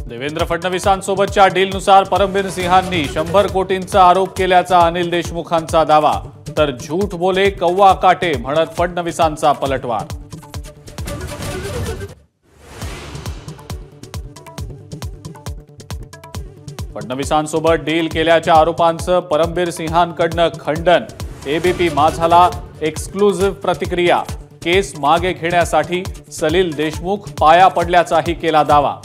देवेंद्र फडणवीसांसोबतच्या डीलनुसार परमबीर सिंहांनी 100 कोटींचा आरोप केल्याचा अनिल देशमुखांचा दावा, तर झूठ बोले कौवा काटे म्हणत फडणवीसांचा पलटवार। फडणवीसांसोबत डील केल्याच्या आरोपांचं परमबीर सिंहांकडनं खंडन। एबीपी माझाला एक्सक्लुझिव्ह प्रतिक्रिया। केस मागे घेण्यासाठी सलील देशमुख पाया पडल्याचाही केला दावा।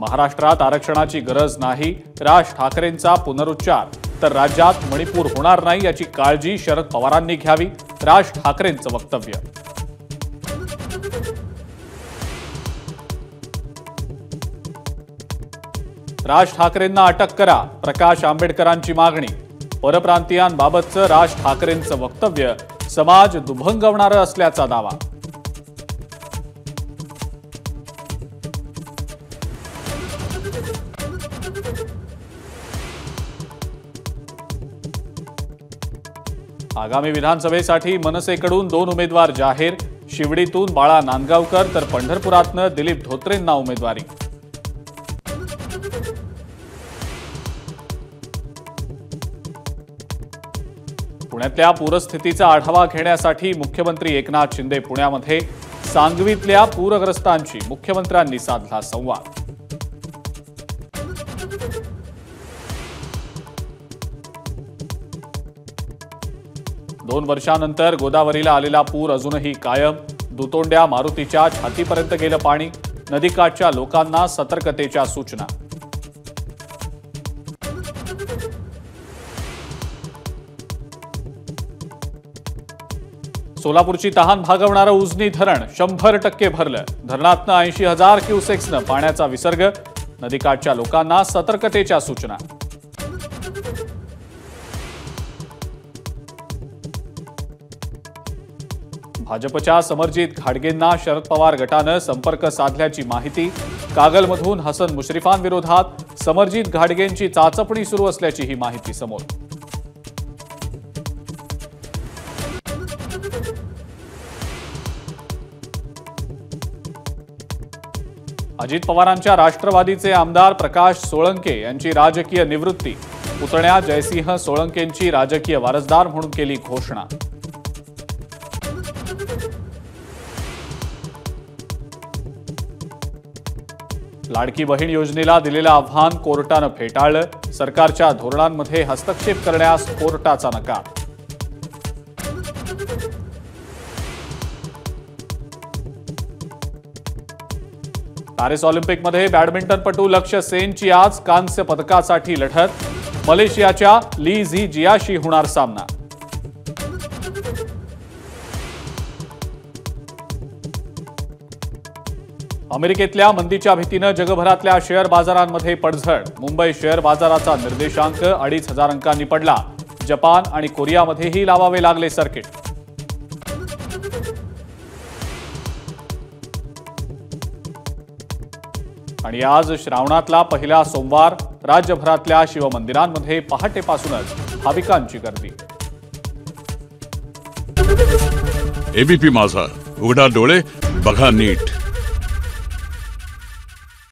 महाराष्ट्रात आरक्षणाची गरज नाही, राज ठाकरेंचा पुनरुच्चार। तर राज्यात मणिपूर होणार नाही याची काळजी शरद पवारांनी घ्यावी, राज ठाकरेंचं वक्तव्य। राज ठाकरेंना अटक करा, प्रकाश आंबेडकरांची मागणी। परप्रांतीयांबाबतचं राज ठाकरेंचं वक्तव्य समाज दुभंगवणारं असल्याचा दावा। आगामी विधानसभेसाठी मनसेकडून 2 उमेदवार जाहीर। शिवडीतून बाळा नांदगावकर तर पंढरपुरातनं दिलीप धोत्रेंना उमेदवारी। पुण्यातल्या पूरस्थितीचा आढावा घेण्यासाठी मुख्यमंत्री एकनाथ शिंदे पुण्यामध्ये। सांगवीतल्या पूरग्रस्तांशी मुख्यमंत्र्यांनी साधला संवाद। दोन वर्षांनंतर गोदावरीला आलेला पूर अजूनही कायम। दुतोंड्या मारुतीच्या छातीपर्यंत गेलं पाणी। नदीकाठच्या लोकांना सतर्कतेच्या सूचना। सोलापूरची तहान भागवणारं उजनी धरण 100% भरलं। धरणातनं 80,000 क्युसेक्सनं पाण्याचा विसर्ग। नदीकाठच्या लोकांना सतर्कतेच्या सूचना। भाजपच्या समरजित घाडगेंना शरद पवार गटानं संपर्क साधल्याची माहिती। कागलमधून हसन मुश्रीफांविरोधात समरजित घाडगेंची चाचपणी सुरू असल्याची ही माहिती समोर। अजित पवारांच्या राष्ट्रवादीचे आमदार प्रकाश सोळंके यांची राजकीय निवृत्ती। पुतण्या जयसिंह सोळंकेंची राजकीय वारसदार म्हणून केली घोषणा। लाडकी बहीण योजनेला दिलेलं आव्हान कोर्टानं फेटाळलं। सरकारच्या धोरणांमध्ये हस्तक्षेप करण्यास कोर्टाचा नकार। पॅरिस ऑलिम्पिकमध्ये बॅडमिंटनपटू लक्ष्य सेनची आज कांस्य पदकासाठी लढत। मलेशियाच्या ली झी जियाशी होणार सामना। अमेरिकेतल्या मंदीच्या भीतीनं जगभरातल्या शेअर बाजारांमध्ये पडझड। मुंबई शेअर बाजाराचा निर्देशांक 2,500 अंकांनी पडला। जपान आणि कोरियामध्येही लावावे लागले सर्किट। आणि आज श्रावणातला पहिला सोमवार। राज्यभरातल्या शिवमंदिरांमध्ये पहाटेपासूनच भाविकांची गर्दी। एबीपी माझा, उघडा डोळे बघा नीट।